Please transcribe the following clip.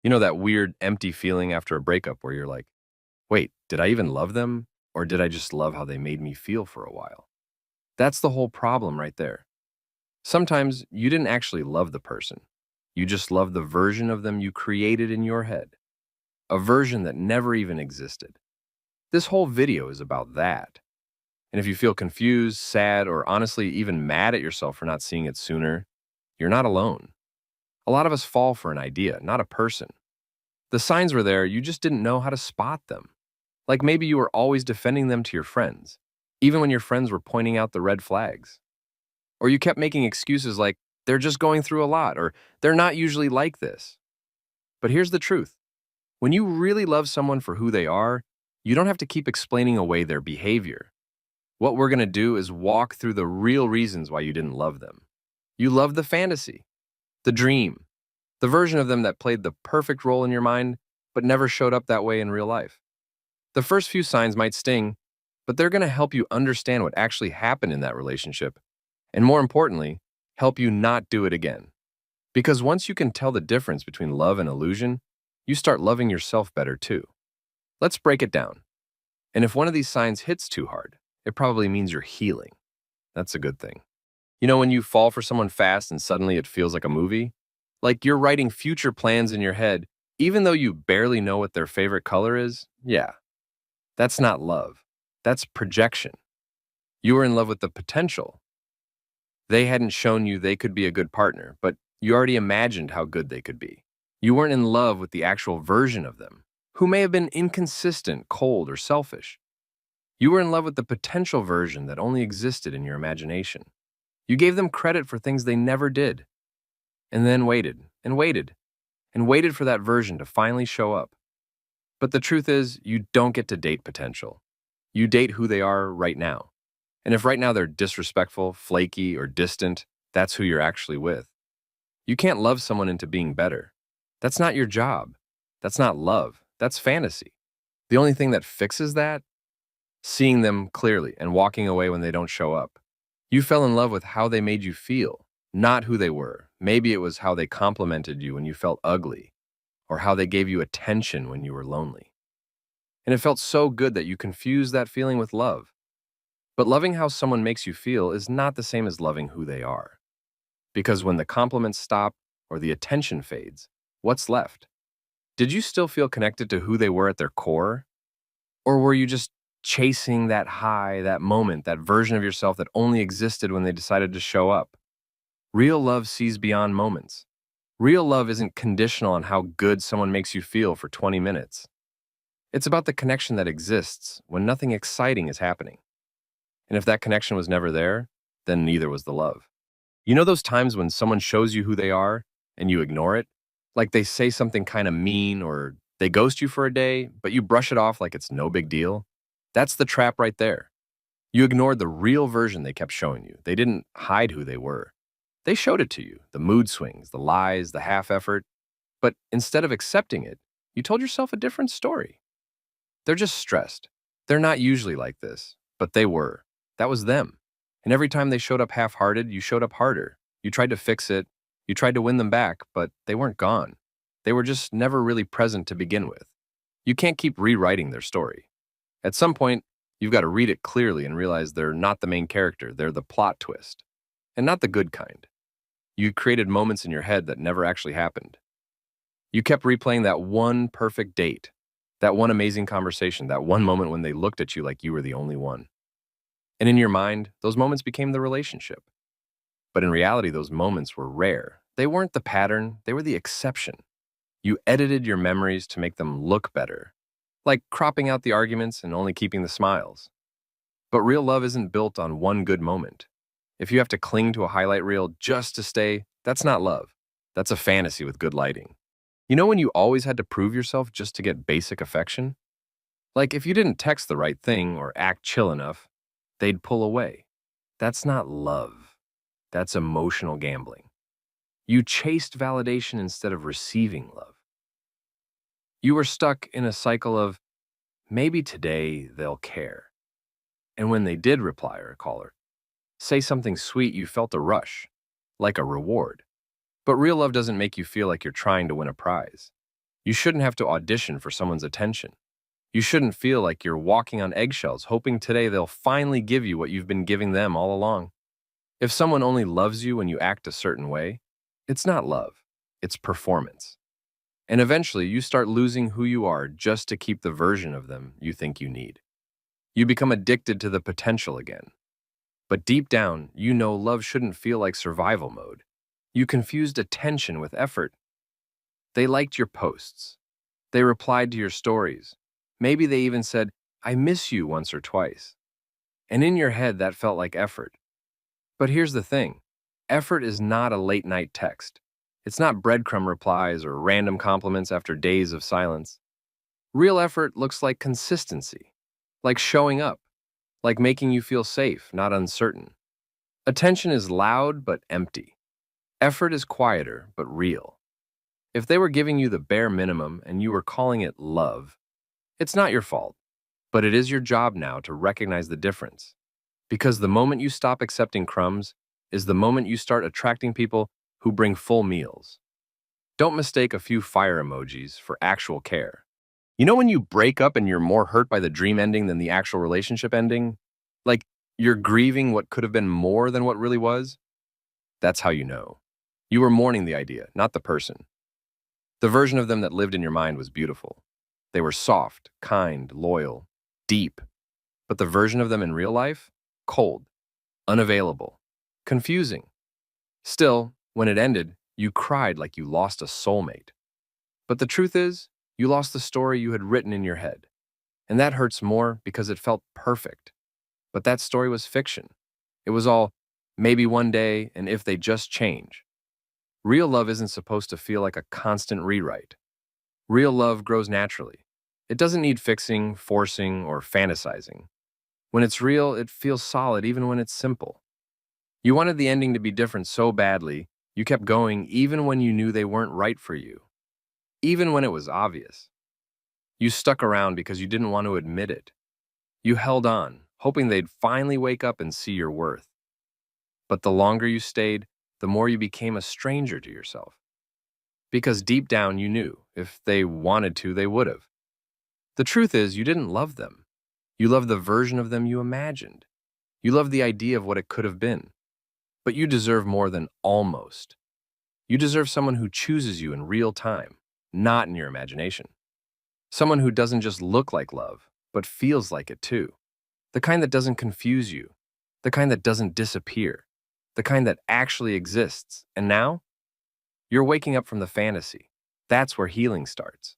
You know that weird empty feeling after a breakup where you're like, wait, did I even love them? Or did I just love how they made me feel for a while? That's the whole problem right there. Sometimes you didn't actually love the person. You just loved the version of them you created in your head, a version that never even existed. This whole video is about that. And if you feel confused, sad, or honestly even mad at yourself for not seeing it sooner, you're not alone. A lot of us fall for an idea, not a person. The signs were there, you just didn't know how to spot them. Like maybe you were always defending them to your friends, even when your friends were pointing out the red flags. Or you kept making excuses like, they're just going through a lot, or they're not usually like this. But here's the truth. When you really love someone for who they are, you don't have to keep explaining away their behavior. What we're going to do is walk through the real reasons why you didn't love them. You loved the fantasy, the dream, the version of them that played the perfect role in your mind, but never showed up that way in real life. The first few signs might sting, but they're going to help you understand what actually happened in that relationship, and more importantly, help you not do it again. Because once you can tell the difference between love and illusion, you start loving yourself better too. Let's break it down. And if one of these signs hits too hard, it probably means you're healing. That's a good thing. You know, when you fall for someone fast and suddenly it feels like a movie? Like you're writing future plans in your head, even though you barely know what their favorite color is? Yeah, that's not love. That's projection. You were in love with the potential. They hadn't shown you they could be a good partner, but you already imagined how good they could be. You weren't in love with the actual version of them, who may have been inconsistent, cold, or selfish. You were in love with the potential version that only existed in your imagination. You gave them credit for things they never did, and then waited, and waited, and waited for that version to finally show up. But the truth is, you don't get to date potential. You date who they are right now. And if right now they're disrespectful, flaky, or distant, that's who you're actually with. You can't love someone into being better. That's not your job. That's not love. That's fantasy. The only thing that fixes that? Seeing them clearly and walking away when they don't show up. You fell in love with how they made you feel, not who they were. Maybe it was how they complimented you when you felt ugly, or how they gave you attention when you were lonely. And it felt so good that you confused that feeling with love. But loving how someone makes you feel is not the same as loving who they are. Because when the compliments stop or the attention fades, what's left? Did you still feel connected to who they were at their core? Or were you just chasing that high, that moment, that version of yourself that only existed when they decided to show up? Real love sees beyond moments. Real love isn't conditional on how good someone makes you feel for 20 minutes. It's about the connection that exists when nothing exciting is happening. And if that connection was never there, then neither was the love. You know those times when someone shows you who they are and you ignore it? Like they say something kind of mean or they ghost you for a day, but you brush it off like it's no big deal? That's the trap right there. You ignored the real version they kept showing you. They didn't hide who they were. They showed it to you, the mood swings, the lies, the half effort. But instead of accepting it, you told yourself a different story. They're just stressed. They're not usually like this, but they were. That was them. And every time they showed up half-hearted, you showed up harder. You tried to fix it. You tried to win them back, but they weren't gone. They were just never really present to begin with. You can't keep rewriting their story. At some point, you've got to read it clearly and realize they're not the main character. They're the plot twist. And not the good kind. You created moments in your head that never actually happened. You kept replaying that one perfect date, that one amazing conversation, that one moment when they looked at you like you were the only one. And in your mind, those moments became the relationship. But in reality, those moments were rare. They weren't the pattern, they were the exception. You edited your memories to make them look better, like cropping out the arguments and only keeping the smiles. But real love isn't built on one good moment. If you have to cling to a highlight reel just to stay, that's not love. That's a fantasy with good lighting. You know when you always had to prove yourself just to get basic affection? Like if you didn't text the right thing or act chill enough, they'd pull away. That's not love. That's emotional gambling. You chased validation instead of receiving love. You were stuck in a cycle of, maybe today they'll care. And when they did reply or call her, say something sweet, you felt a rush, like a reward. But real love doesn't make you feel like you're trying to win a prize. You shouldn't have to audition for someone's attention. You shouldn't feel like you're walking on eggshells, hoping today they'll finally give you what you've been giving them all along. If someone only loves you when you act a certain way, it's not love, it's performance. And eventually, you start losing who you are just to keep the version of them you think you need. You become addicted to the potential again. But deep down, you know love shouldn't feel like survival mode. You confused attention with effort. They liked your posts. They replied to your stories. Maybe they even said, "I miss you" once or twice. And in your head, that felt like effort. But here's the thing. Effort is not a late-night text. It's not breadcrumb replies or random compliments after days of silence. Real effort looks like consistency, like showing up, like making you feel safe, not uncertain. Attention is loud but empty. Effort is quieter but real. If they were giving you the bare minimum and you were calling it love, it's not your fault, but it is your job now to recognize the difference. Because the moment you stop accepting crumbs is the moment you start attracting people who bring full meals. Don't mistake a few fire emojis for actual care. You know when you break up and you're more hurt by the dream ending than the actual relationship ending? Like you're grieving what could have been more than what really was? That's how you know. You were mourning the idea, not the person. The version of them that lived in your mind was beautiful. They were soft, kind, loyal, deep. But the version of them in real life? Cold, unavailable, confusing. Still, when it ended, you cried like you lost a soulmate. But the truth is, you lost the story you had written in your head. And that hurts more because it felt perfect. But that story was fiction. It was all, maybe one day, and if they just change. Real love isn't supposed to feel like a constant rewrite. Real love grows naturally. It doesn't need fixing, forcing, or fantasizing. When it's real, it feels solid even when it's simple. You wanted the ending to be different so badly, you kept going even when you knew they weren't right for you. Even when it was obvious. You stuck around because you didn't want to admit it. You held on, hoping they'd finally wake up and see your worth. But the longer you stayed, the more you became a stranger to yourself. Because deep down you knew, if they wanted to, they would have. The truth is, you didn't love them. You loved the version of them you imagined. You loved the idea of what it could have been. But you deserve more than almost. You deserve someone who chooses you in real time, not in your imagination. Someone who doesn't just look like love, but feels like it too. The kind that doesn't confuse you. The kind that doesn't disappear. The kind that actually exists. And now, you're waking up from the fantasy. That's where healing starts.